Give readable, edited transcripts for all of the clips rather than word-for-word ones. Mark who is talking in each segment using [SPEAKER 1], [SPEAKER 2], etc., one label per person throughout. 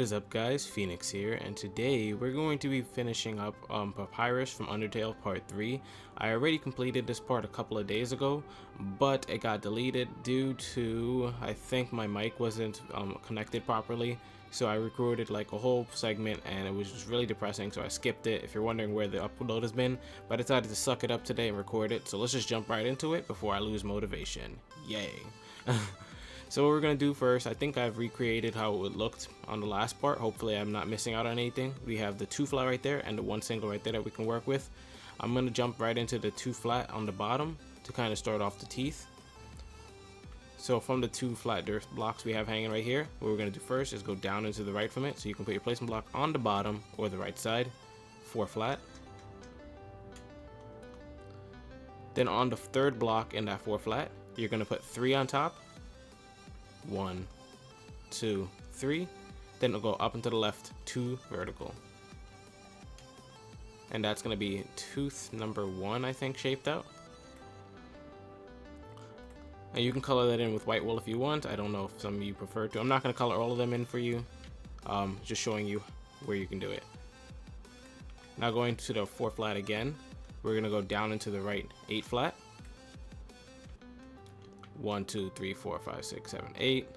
[SPEAKER 1] What is up guys, Phoenix here, and today we're going to be finishing up Papyrus from Undertale Part 3. I already completed this part a couple of days ago, but it got deleted due to, I think my mic wasn't connected properly, so I recorded like a whole segment and it was just really depressing, so I skipped it. If you're wondering where the upload has been, but I decided to suck it up today and record it, so let's just jump right into it before I lose motivation. Yay. So what we're going to do first, I think I've recreated how it looked on the last part. Hopefully I'm not missing out on anything. We have the 2 flat right there and the 1 single right there that we can work with. I'm going to jump right into the 2 flat on the bottom to kind of start off the teeth. So from the 2 flat dirt blocks we have hanging right here, what we're going to do first is go down into the right from it. So you can put your placement block on the bottom or the right side, 4 flat. Then on the 3rd block in that 4 flat, you're going to put 3 on top. 1, 2, 3, then it'll go up and to the left, 2 vertical, and that's going to be tooth number 1, I think, shaped out. And you can color that in with white wool if you want. I don't know if some of you prefer to. I'm not going to color all of them in for you, just showing you where you can do it. Now going to the 4 flat again, we're going to go down into the right 8 flat. 1, 2, 3, 4, 5, 6, 7, 8.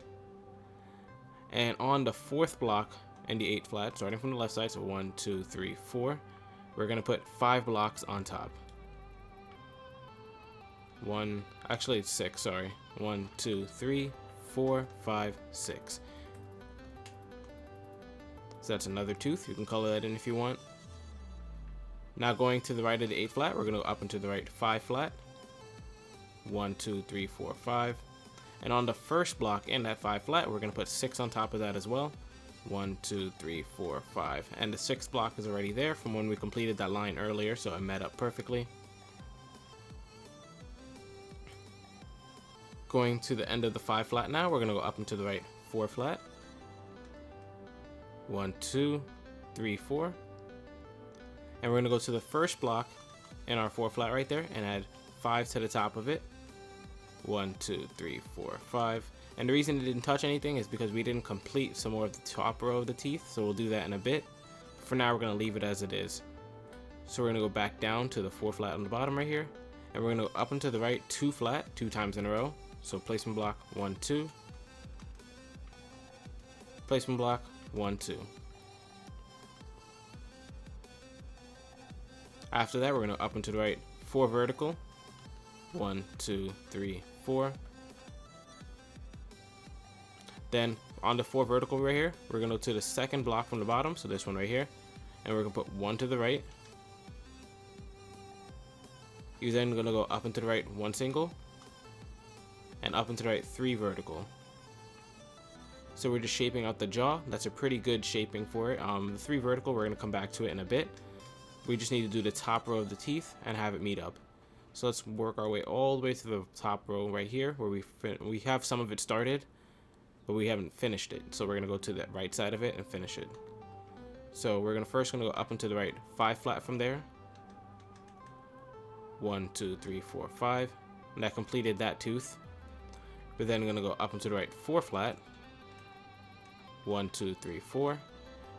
[SPEAKER 1] And on the 4th block and the 8 flat, starting from the left side, so 1, 2, 3, 4, we're going to put 5 blocks on top. Actually it's 6, sorry. 1, 2, 3, 4, 5, 6. So that's another tooth. You can color that in if you want. Now going to the right of the 8 flat, we're going to go up into the right 5 flat. 1, 2, 3, 4, 5. And on the 1st block in that 5 flat, we're going to put 6 on top of that as well. 1, 2, 3, 4, 5. And the 6th block is already there from when we completed that line earlier, so it met up perfectly. Going to the end of the 5 flat now, we're going to go up into the right 4 flat. 1, 2, 3, 4. And we're going to go to the 1st block in our 4 flat right there and add 5 to the top of it. 1, 2, 3, 4, 5. And the reason it didn't touch anything is because we didn't complete some more of the top row of the teeth, so we'll do that in a bit. For now, we're going to leave it as it is. So we're going to go back down to the 4 flat on the bottom right here, and we're going to go up and to the right 2 flat 2 times in a row. So placement block 1, 2, placement block 1, 2. After that, we're going to up and to the right 4 vertical. 1, 2, 3, 4. Then on the 4 vertical right here, we're going to go to the 2nd block from the bottom, so this one right here, and we're going to put 1 to the right. You're then going to go up and to the right 1 single, and up and to the right 3 vertical. So we're just shaping out the jaw. That's a pretty good shaping for it. The 3 vertical, we're going to come back to it in a bit. We just need to do the top row of the teeth and have it meet up. So let's work our way all the way to the top row right here, where we have some of it started, but we haven't finished it. So we're gonna go to the right side of it and finish it. So we're gonna go up into the right 5 flat from there. 1, 2, 3, 4, 5, and that completed that tooth. We're then gonna go up into the right 4 flat. 1, 2, 3, 4.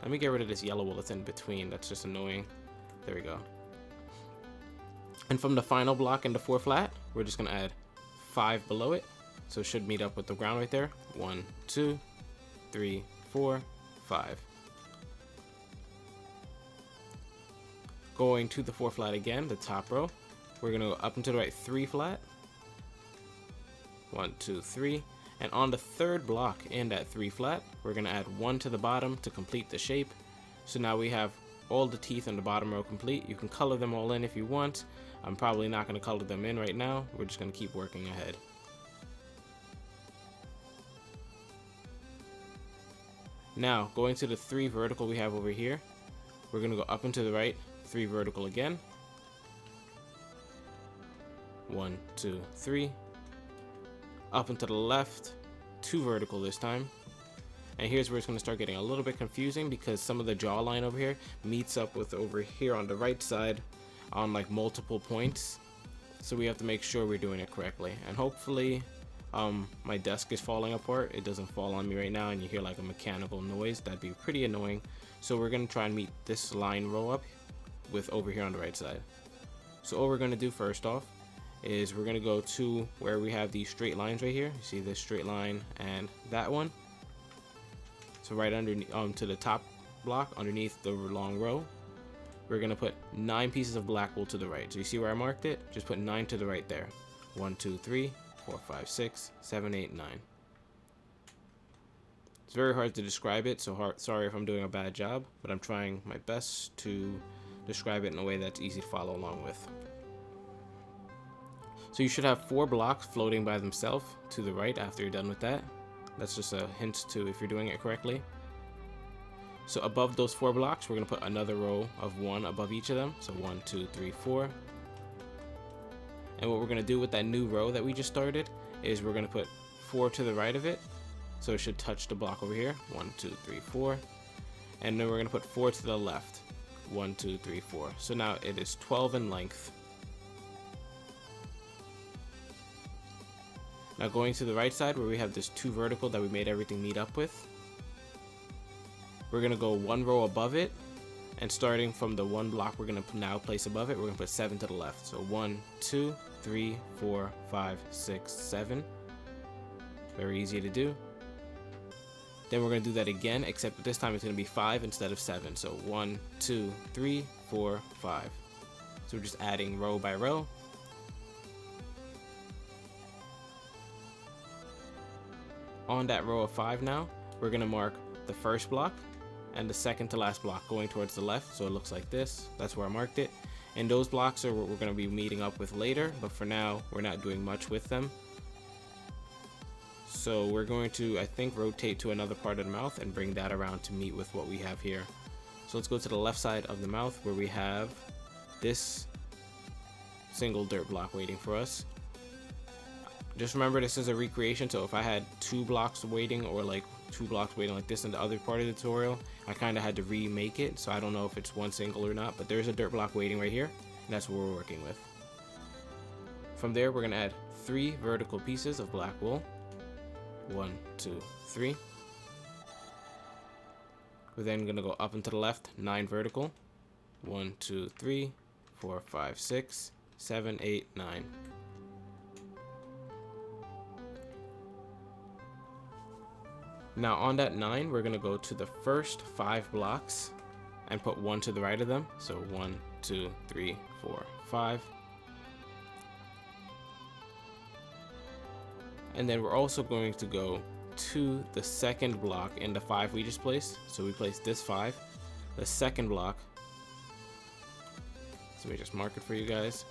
[SPEAKER 1] Let me get rid of this yellow wool that's in between. That's just annoying. There we go. And from the final block in the 4 flat, we're just going to add 5 below it. So it should meet up with the ground right there. 1, 2, 3, 4, 5. Going to the 4 flat again, the top row, we're going to go up into the right 3 flat. 1, 2, 3. And on the 3rd block in that 3 flat, we're going to add 1 to the bottom to complete the shape. So now we have all the teeth in the bottom row complete. You can color them all in if you want. I'm probably not going to color them in right now. We're just going to keep working ahead. Now, going to the 3 vertical we have over here, we're going to go up into the right 3 vertical again. 1, 2, 3. Up into the left 2 vertical this time. And here's where it's going to start getting a little bit confusing, because some of the jawline over here meets up with over here on the right side on like multiple points. So we have to make sure we're doing it correctly. And hopefully my desk is falling apart. It doesn't fall on me right now and you hear like a mechanical noise. That'd be pretty annoying. So we're gonna try and meet this line row up with over here on the right side. So all we're gonna do first off is we're gonna go to where we have these straight lines right here. You see this straight line and that one. So right underneath, to the top block underneath the long row, we're gonna put 9 pieces of black wool to the right. So you see where I marked it? Just put 9 to the right there. 1, 2, 3, 4, 5, 6, 7, 8, 9. It's very hard to describe it, so sorry if I'm doing a bad job, but I'm trying my best to describe it in a way that's easy to follow along with. So you should have 4 blocks floating by themselves to the right after you're done with that. That's just a hint to if you're doing it correctly. So above those 4 blocks, we're going to put another row of 1 above each of them. So 1, 2, 3, 4. And what we're going to do with that new row that we just started is we're going to put 4 to the right of it. So it should touch the block over here. 1, 2, 3, 4. And then we're going to put 4 to the left. 1, 2, 3, 4. So now it is 12 in length. Now going to the right side where we have this 2 vertical that we made everything meet up with, we're going to go 1 row above it, and starting from the 1 block we're going to now place above it, we're going to put 7 to the left. So 1, 2, 3, 4, 5, 6, 7. Very easy to do. Then we're going to do that again, except this time it's going to be 5 instead of 7. So 1, 2, 3, 4, 5. So we're just adding row by row. On that row of 5 now, we're going to mark the first block and the second to last block going towards the left, so it looks like this. That's where I marked it. And those blocks are what we're going to be meeting up with later, but for now we're not doing much with them. So we're going to, I think, rotate to another part of the mouth and bring that around to meet with what we have here. So let's go to the left side of the mouth where we have this single dirt block waiting for us. Just remember, this is a recreation, so if I had 2 blocks waiting or like 2 blocks waiting like this in the other part of the tutorial, I kind of had to remake it, so I don't know if it's one single or not, but there's a dirt block waiting right here, and that's what we're working with. From there, we're going to add 3 vertical pieces of black wool. 1, 2, 3. We're then going to go up and to the left, 9 vertical. 1, 2, 3, 4, 5, 6, 7, 8, 9. Now on that 9, we're going to go to the first 5 blocks and put 1 to the right of them. So 1, 2, 3, 4, 5. And then we're also going to go to the second block in the 5 we just placed. So we placed this 5, the second block. So we just mark it for you guys.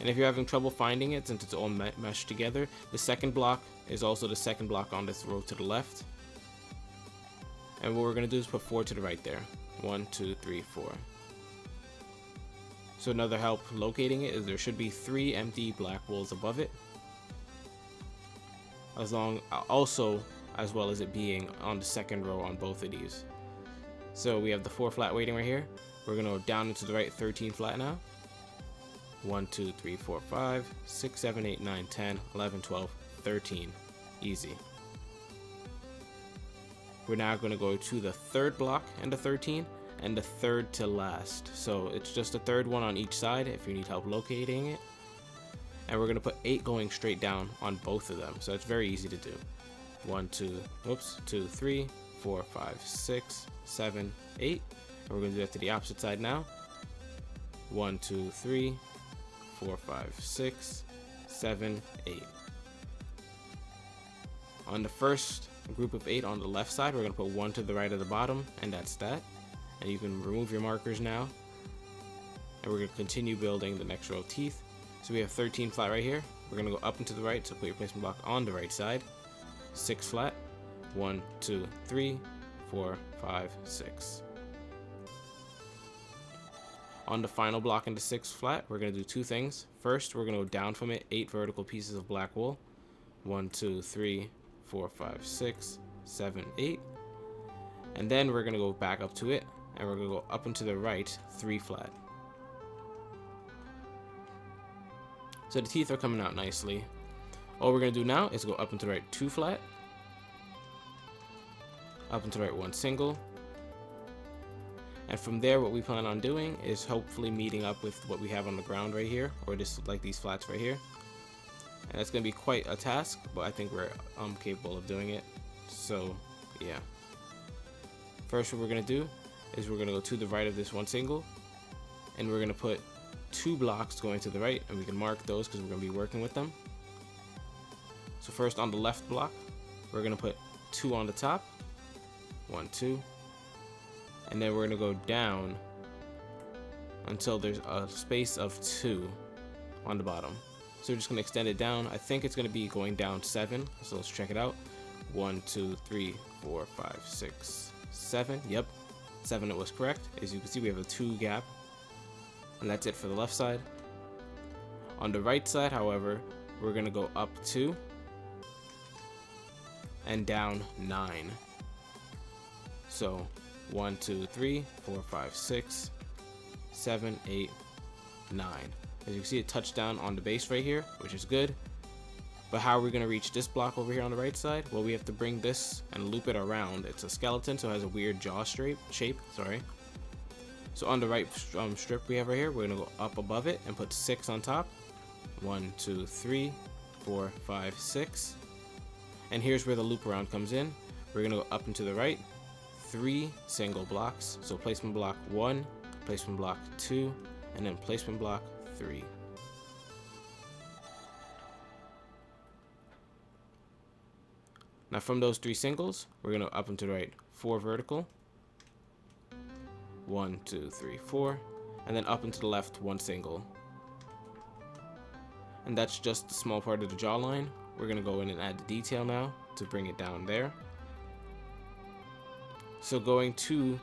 [SPEAKER 1] And if you're having trouble finding it, since it's all meshed together, the second block is also the second block on this row to the left. And what we're going to do is put 4 to the right there. 1, 2, 3, 4. So another help locating it is there should be 3 empty black wools above it. As well as it being on the second row on both of these. So we have the 4 flat waiting right here. We're going to go down into the right 13 flat now. 1, 2, 3, 4, 5, 6, 7, 8, 9, 10, 11, 12, 13. Easy. We're now going to go to the third block and the 13 and the third to last. So it's just the third one on each side if you need help locating it. And we're going to put 8 going straight down on both of them. So it's very easy to do. 1, 2, 3, 4, 5, 6, 7, 8. And we're going to do that to the opposite side now. 1, 2, 3, 4, 5, 6, 7, 8. On the first group of 8 on the left side, we're going to put 1 to the right of the bottom, and that's that. And you can remove your markers now. And we're going to continue building the next row of teeth. So we have 13 flat right here. We're going to go up and to the right, so put your placement block on the right side. 6 flat. 1, 2, 3, 4, 5, 6. On the final block in the 6 flat, we're going to do 2 things. First, we're going to go down from it 8 vertical pieces of black wool. 1, 2, 3, 4, 5, 6, 7, 8. And then we're going to go back up to it, and we're going to go up and to the right 3 flat. So the teeth are coming out nicely. All we're gonna do now is go up and to the right 2 flat, up and to the right 1 single, and from there what we plan on doing is hopefully meeting up with what we have on the ground right here, or just like these flats right here. And that's gonna be quite a task, but I think we're capable of doing it. So yeah. First, what we're gonna do is we're gonna go to the right of this 1 single, and we're gonna put 2 blocks going to the right, and we can mark those because we're gonna be working with them. So first on the left block, we're gonna put 2 on the top, 1, 2, and then we're gonna go down until there's a space of 2 on the bottom. So we're just gonna extend it down. I think it's gonna be going down 7. So let's check it out. 1, 2, 3, 4, 5, 6, 7. Yep, 7. It was correct. As you can see, we have a 2 gap, and that's it for the left side. On the right side, however, we're gonna go up 2 and down 9. So 1, 2, 3, 4, 5, 6, 7, 8, 9. As you can see, it touched down on the base right here, which is good. But how are we going to reach this block over here on the right side? Well, we have to bring this and loop it around. It's a skeleton, so it has a weird jaw shape. So on the right strip we have right here, we're going to go up above it and put 6 on top. 1, 2, 3, 4, 5, 6. And here's where the loop around comes in. We're going to go up and to the right, 3 single blocks. So placement block 1, placement block 2, and then placement block 3. Now from those 3 singles, we're going to up and to the right 4 vertical, 1, 2, 3, 4, and then up and to the left 1 single. And that's just the small part of the jawline. We're going to go in and add the detail now to bring it down there. So going to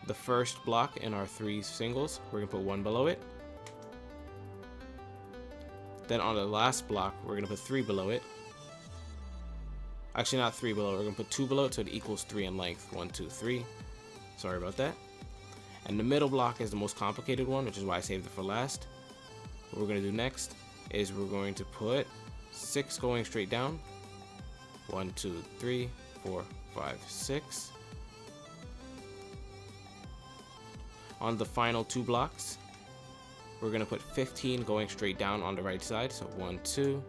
[SPEAKER 1] the first block in our 3 singles, we're going to put 1 below it. Then on the last block, we're going to put 3 below it. Actually, not 3 below, we're going to put 2 below it so it equals 3 in length. 1, 2, 3. Sorry about that. And the middle block is the most complicated one, which is why I saved it for last. What we're going to do next is we're going to put 6 going straight down. 1, 2, 3, 4, 5, 6. On the final 2 blocks, we're going to put 15 going straight down on the right side. So 1, 2,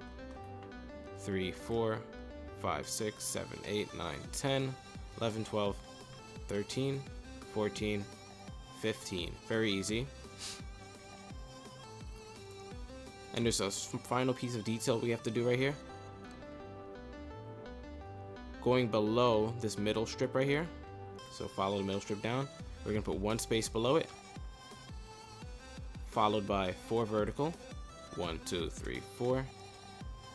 [SPEAKER 1] 3, 4, 5, 6, 7, 8, 9, 10, 11, 12, 13, 14, 15. Very easy. And there's a final piece of detail we have to do right here. Going below this middle strip right here, so follow the middle strip down, we're going to put 1 space below it, followed by 4 vertical, 1, 2, 3, 4,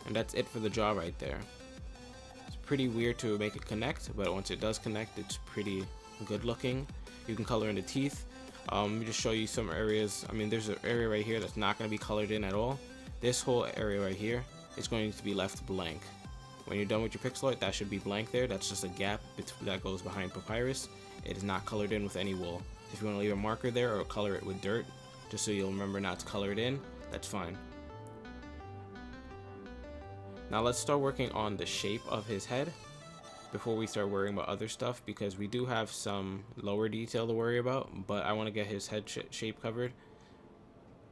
[SPEAKER 1] and that's it for the jaw right there. It's pretty weird to make it connect, but once it does connect, it's pretty good looking. You can color in the teeth. Let me just show you some areas. I mean, there's an area right here that's not going to be colored in at all. This whole area right here is going to be left blank. When you're done with your pixel art, that should be blank there. That's just a gap that goes behind Papyrus. It is not colored in with any wool. If you want to leave a marker there or color it with dirt, just so you'll remember not to color it in, that's fine. Now let's start working on the shape of his head before we start worrying about other stuff, because we do have some lower detail to worry about, but I want to get his head shape covered,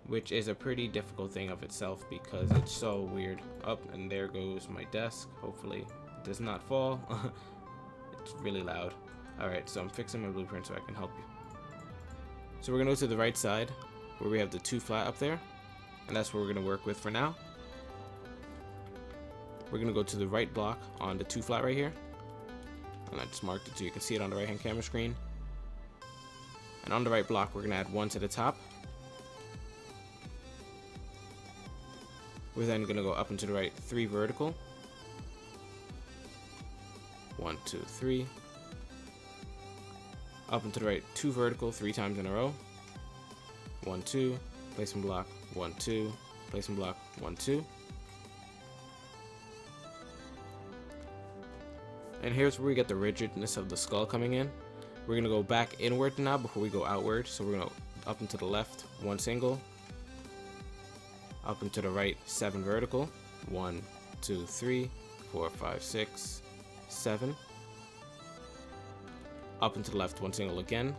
[SPEAKER 1] which is a pretty difficult thing of itself because it's so weird. Up, and there goes my desk. Hopefully it does not fall. It's really loud. Alright, so I'm fixing my blueprint so I can help you. So we're going to go to the right side where we have the 2 flat up there, and that's what we're going to work with for now. We're going to go to the right block on the 2 flat right here, and I just marked it so you can see it on the right hand camera screen. And on the right block, we're going to add 1 to the top. We're then going to go up and to the right 3 vertical. 1, 2, 3. Up and to the right 2 vertical 3 times in a row. 1, 2. Placement block 1, 2. Placement block 1, 2. And here's where we get the rigidness of the skull coming in. We're going to go back inward now before we go outward. So we're going to up and to the left 1 single. Up and to the right 7 vertical. 1, 2, 3, 4, 5, 6, 7. Up and to the left, 1 single again.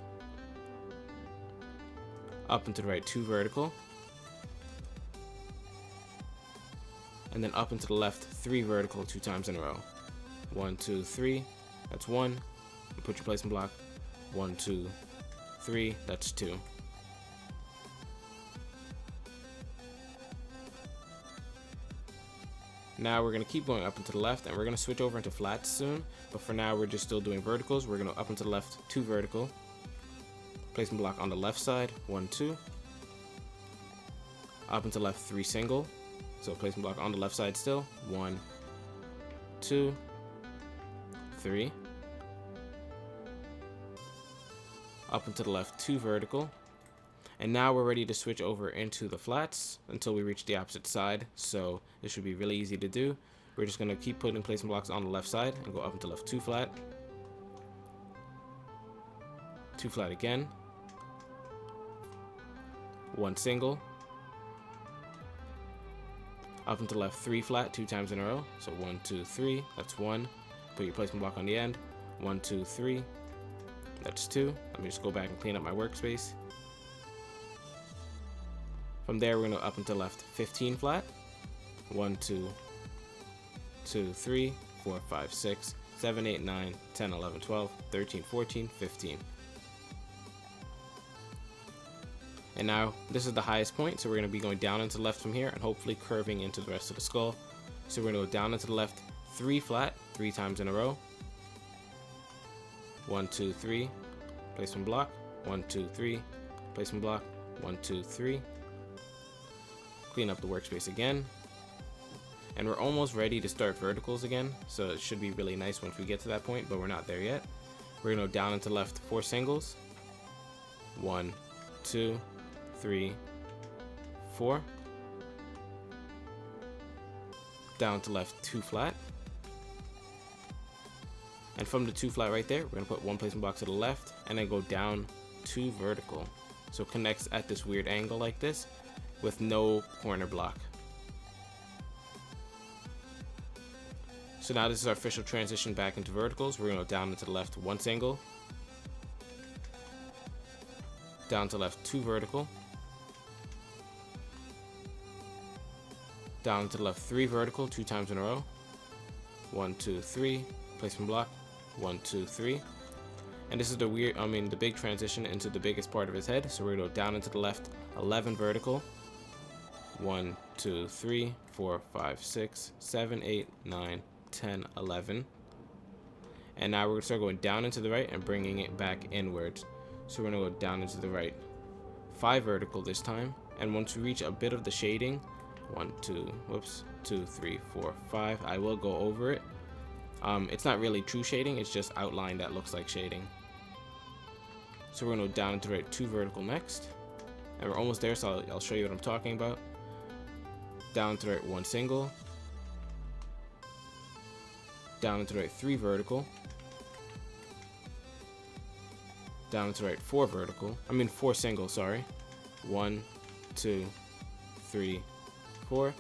[SPEAKER 1] Up and to the right, 2 vertical. And then up and to the left, 3 vertical 2 times in a row. 1, 2, 3, that's 1. And put your placement block. 1, 2, 3, that's 2. Now we're going to keep going up and to the left, and we're going to switch over into flats soon, but for now we're just still doing verticals. We're going to up and to the left, 2 vertical, placement block on the left side, 1, 2, up and to the left, 3 single, so placement block on the left side still, 1, 2, 3, up and to the left, 2 vertical. And now we're ready to switch over into the flats until we reach the opposite side. So this should be really easy to do. We're just going to keep putting placement blocks on the left side and go up and to left, 2 flat, 2 flat again, 1 single, up and to left, 3 flat 2 times in a row. So 1, 2, 3, that's 1. Put your placement block on the end. 1, 2, 3, that's 2. Let me just go back and clean up my workspace. From there, we're going to up and to left, 15 flat. 1, 2, 2, 3, 4, 5, 6, 7, 8, 9, 10, 11, 12, 13, 14, 15. And now this is the highest point, so we're going to be going down and to the left from here and hopefully curving into the rest of the skull. So we're going to go down and to the left, 3 flat 3 times in a row. 1, 2, 3, placement block. 1, 2, 3, placement block. 1, 2, 3. Clean up the workspace again. And we're almost ready to start verticals again, so it should be really nice once we get to that point, but we're not there yet. We're going to go down and to left, 4 singles. 1, 2, 3, 4. Down to left, 2 flat. And from the 2 flat right there, we're going to put 1 placement block to the left and then go down 2 vertical. So it connects at this weird angle like this with no corner block. So now this is our official transition back into verticals. We're going to go down and to the left, 1 single. Down to left, 2 vertical. Down to the left, 3 vertical 2 times in a row. 1, 2, 3, placement block. 1, 2, 3. And this is the the big transition into the biggest part of his head. So we're going to go down and to the left, 11 vertical. 1, 2, 3, 4, 5, 6, 7, 8, 9, 10, 11. And now we're going to start going down into the right and bringing it back inwards. So we're going to go down into the right, 5 vertical this time. And once we reach a bit of the shading, 1, 2, 3, 4, 5, I will go over it. It's not really true shading, it's just outline that looks like shading. So we're going to go down into the right, 2 vertical next. And we're almost there, so I'll show you what I'm talking about. Down to the right, 1 single. Down to the right, 3 vertical. Down to the right, 4 vertical. 4 single, sorry. 1, 2, 3, 4.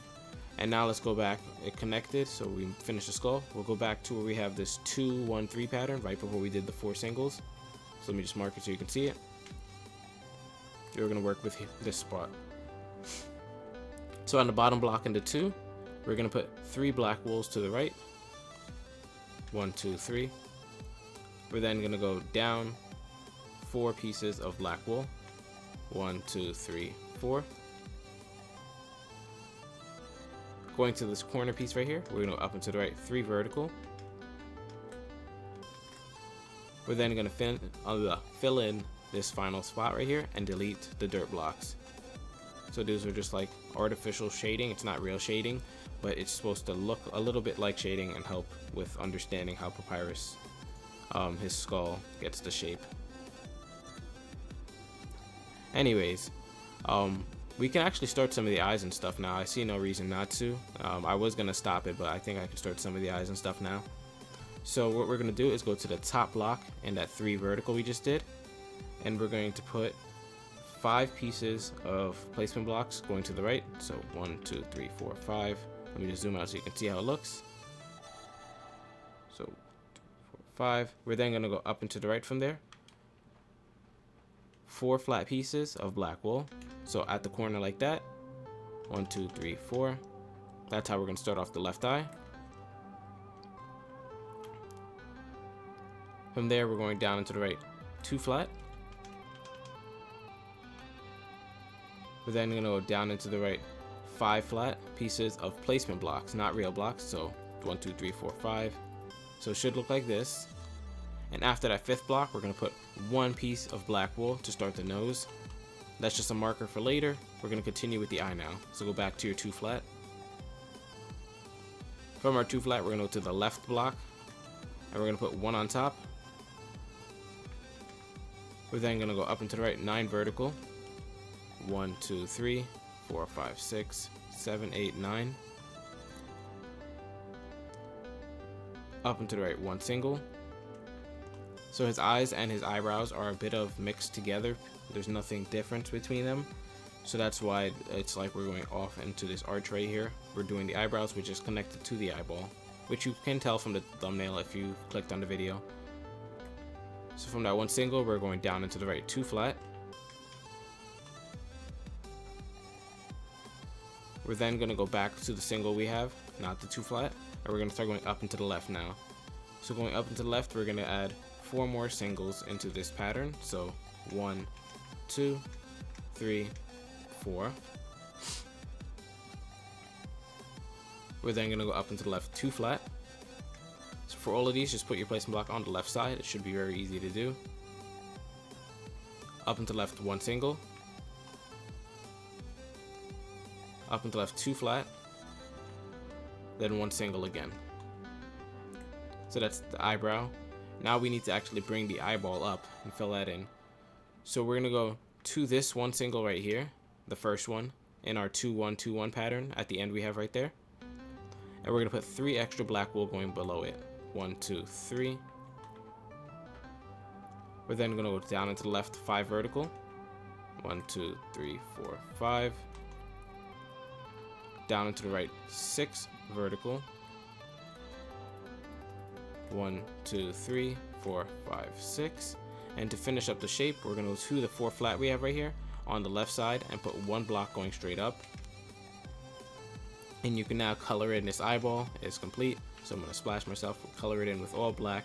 [SPEAKER 1] And now let's go back. It connected, so we finished the skull. We'll go back to where we have this 2, 1, 3 pattern right before we did the 4 singles. So let me just mark it so you can see it. We're going to work with this spot. So on the bottom block into 2, we're going to put 3 black wools to the right. 1, 2, 3. We're then going to go down 4 pieces of black wool. 1, 2, 3, 4. Going to this corner piece right here, we're going to go up and to the right, 3 vertical. We're then going to fill in this final spot right here and delete the dirt blocks. So these are just like artificial shading. It's not real shading, but it's supposed to look a little bit like shading and help with understanding how Papyrus, his skull, gets the shape. Anyways, we can actually start some of the eyes and stuff now. I see no reason not to. I was going to stop it, but I think I can start some of the eyes and stuff now. So what we're going to do is go to the top block and that 3 vertical we just did. And we're going to put 5 pieces of placement blocks going to the right. So 1, 2, 3, 4, 5. Let me just zoom out so you can see how it looks. So 2, 4, 5. We're then going to go up and to the right from there. 4 flat pieces of black wool. So at the corner like that. 1, 2, 3, 4. That's how we're going to start off the left eye. From there, we're going down and to the right 2 flat. We're then going to go down into the right 5 flat pieces of placement blocks, not real blocks. So 1, 2, 3, 4, 5. So it should look like this. And after that 5th block, we're going to put 1 piece of black wool to start the nose. That's just a marker for later. We're going to continue with the eye now. So go back to your 2 flat. From our 2 flat, we're going to go to the left block. And we're going to put 1 on top. We're then going to go up and to the right 9 vertical. 1, 2, 3, 4, 5, 6, 7, 8, 9. Up and to the right 1 single. So his eyes and his eyebrows are a bit of mixed together. There's nothing different between them. So that's why it's like we're going off into this arch right here. We're doing the eyebrows, which is connected to the eyeball, which you can tell from the thumbnail if you clicked on the video. So from that 1 single, we're going down into the right 2 flat. We're then going to go back to the single we have, not the 2 flat, and we're going to start going up into the left now. So going up into the left, we're going to add 4 more singles into this pattern. So 1, 2, 3, 4. We're then going to go up into the left 2 flat. So for all of these, just put your placement block on the left side. It should be very easy to do. Up into the left 1 single. Up into the left 2 flat. Then 1 single again. So that's the eyebrow. Now we need to actually bring the eyeball up and fill that in. So we're going to go to this 1 single right here, the first one, in our 2, 1, 2, 1 pattern at the end we have right there. And we're going to put 3 extra black wool going below it. 1, 2, 3. We're then going to go down into the left 5 vertical. 1, 2, 3, 4, 5. Down into the right 6 vertical. 1, 2, 3, 4, 5, 6. And to finish up the shape, we're going to go to the 4 flat we have right here on the left side and put 1 block going straight up. And you can now color in this eyeball. It's complete. So I'm going to splash myself, color it in with all black.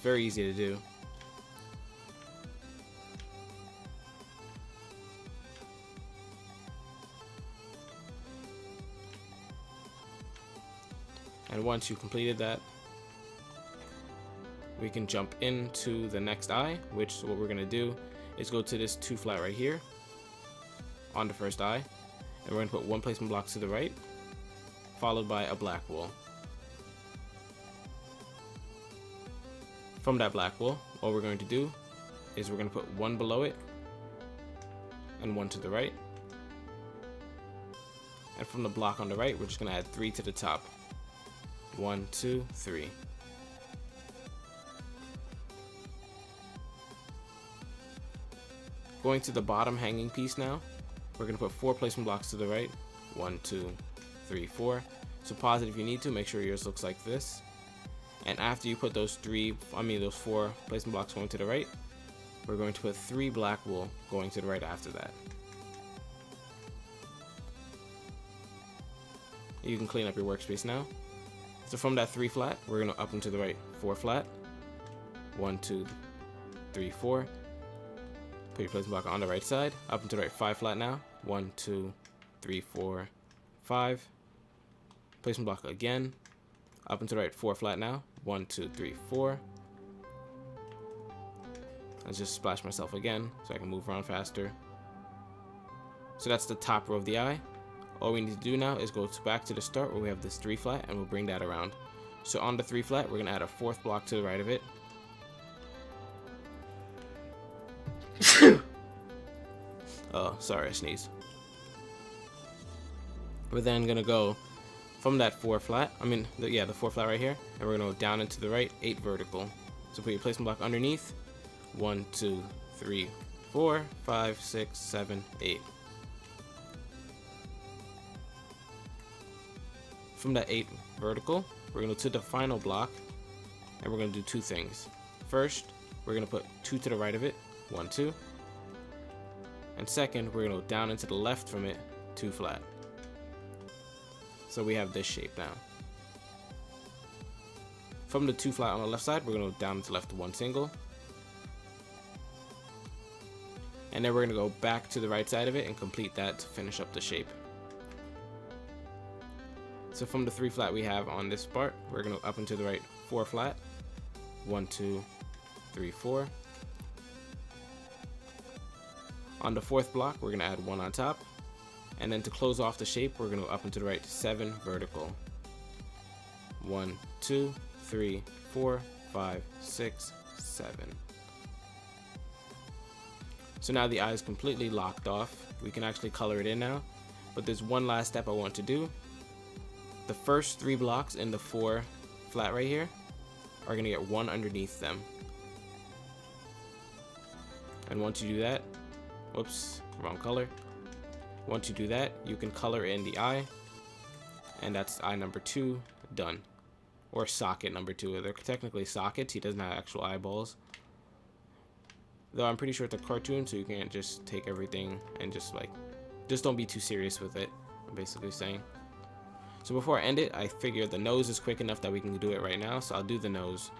[SPEAKER 1] Very easy to do. And once you completed that, we can jump into the next eye, which what we're going to do is go to this 2 flat right here on the first eye. And we're going to put 1 placement block to the right, followed by a black wool. From that black wool, what we're going to do is we're going to put 1 below it and 1 to the right. And from the block on the right, we're just going to add 3 to the top. 1, 2, 3. Going to the bottom hanging piece now, we're going to put 4 placement blocks to the right. 1, 2, 3, 4. So pause it if you need to, make sure yours looks like this. And after you put those 4 placement blocks going to the right, we're going to put 3 black wool going to the right after that. You can clean up your workspace now. So from that 3 flat, we're going to up and to the right 4 flat. 1, 2, 3, 4. Put your placement block on the right side. Up and to the right 5 flat now. 1, 2, 3, 4, 5. Placement block again. Up and to the right 4 flat now. 1, 2, 3, 4. Let's just splash myself again so I can move around faster. So that's the top row of the eye. All we need to do now is go back to the start where we have this 3 flat and we'll bring that around. So on the 3 flat, we're going to add a 4th block to the right of it. Oh, sorry, I sneezed. We're then going to go from that 4 flat, the 4 flat right here, and we're going to go down into the right 8 vertical. So put your placement block underneath. 1, 2, 3, 4, 5, 6, 7, 8. From that 8 vertical, we're going to the final block, and we're going to do 2 things. First, we're going to put 2 to the right of it, 1, 2. And second, we're going to go down into the left from it, 2 flat. So we have this shape now. From the 2 flat on the left side, we're going to go down into left 1 single. And then we're going to go back to the right side of it and complete that to finish up the shape. So from the 3 flat we have on this part, we're going to up and to the right 4 flat. 1, 2, 3, 4. On the 4th block, we're going to add 1 on top. And then to close off the shape, we're going to up and to the right 7 vertical. 1, 2, 3, 4, 5, 6, 7. So now the eye is completely locked off. We can actually color it in now. But there's one last step I want to do. The first 3 blocks in the 4 flat right here are going to get 1 underneath them. And once you do that, whoops, wrong color. Once you do that, you can color in the eye. And that's eye number 2 done. Or socket number 2. They're technically sockets. He doesn't have actual eyeballs. Though I'm pretty sure it's a cartoon, so you can't just take everything and just don't be too serious with it, I'm basically saying. So before I end it, I figured the nose is quick enough that we can do it right now, so I'll do the nose.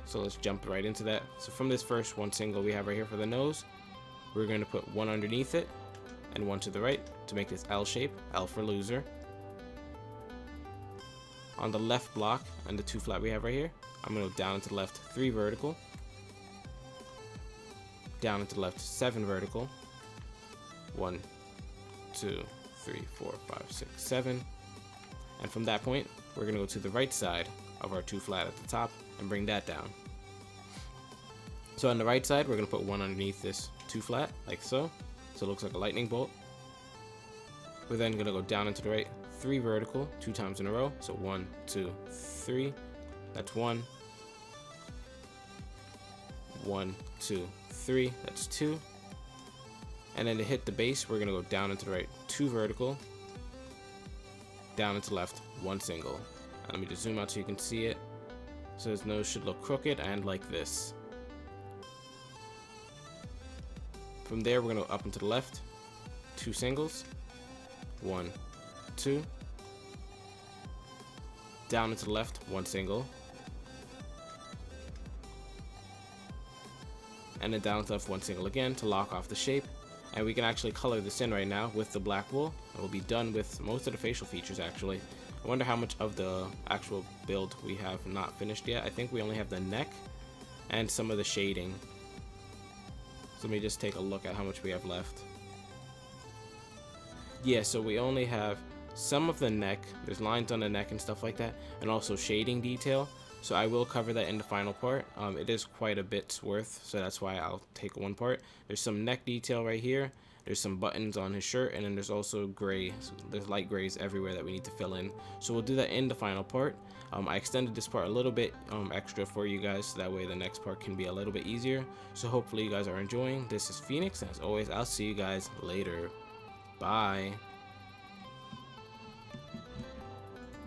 [SPEAKER 1] So let's jump right into that. So from this first 1 single we have right here for the nose, we're going to put 1 underneath it and 1 to the right to make this L shape, L for loser. On the left block and the 2 flat we have right here, I'm going to go down into the left 3 vertical. Down into the left 7 vertical. 1, 2, 3, 4, 5, 6, 7. And from that point, we're going to go to the right side of our 2 flat at the top and bring that down. So on the right side, we're going to put 1 underneath this 2 flat, like so. So it looks like a lightning bolt. We're then going to go down into the right 3 vertical 2 times in a row. So 1, 2, 3. That's 1. 1, 2, 3. That's 2. And then to hit the base, we're going to go down into the right 2 vertical. Down into left 1 single. And let me just zoom out so you can see it. So his nose should look crooked and like this. From there, we're going to go up into the left 2 singles. 1, 2. Down into the left 1 single. And then down to left 1 single again to lock off the shape. And we can actually color this in right now with the black wool. And we'll be done with most of the facial features actually. I wonder how much of the actual build we have not finished yet. I think we only have the neck and some of the shading. So let me just take a look at how much we have left. Yeah, so we only have some of the neck. There's lines on the neck and stuff like that. And also shading detail. So I will cover that in the final part. It is quite a bit's worth, so that's why I'll take one part. There's some neck detail right here. There's some buttons on his shirt, and then there's also gray. So there's light grays everywhere that we need to fill in. So we'll do that in the final part. I extended this part a little bit extra for you guys, so that way the next part can be a little bit easier. So hopefully you guys are enjoying. This is Phoenix, and as always, I'll see you guys later. Bye.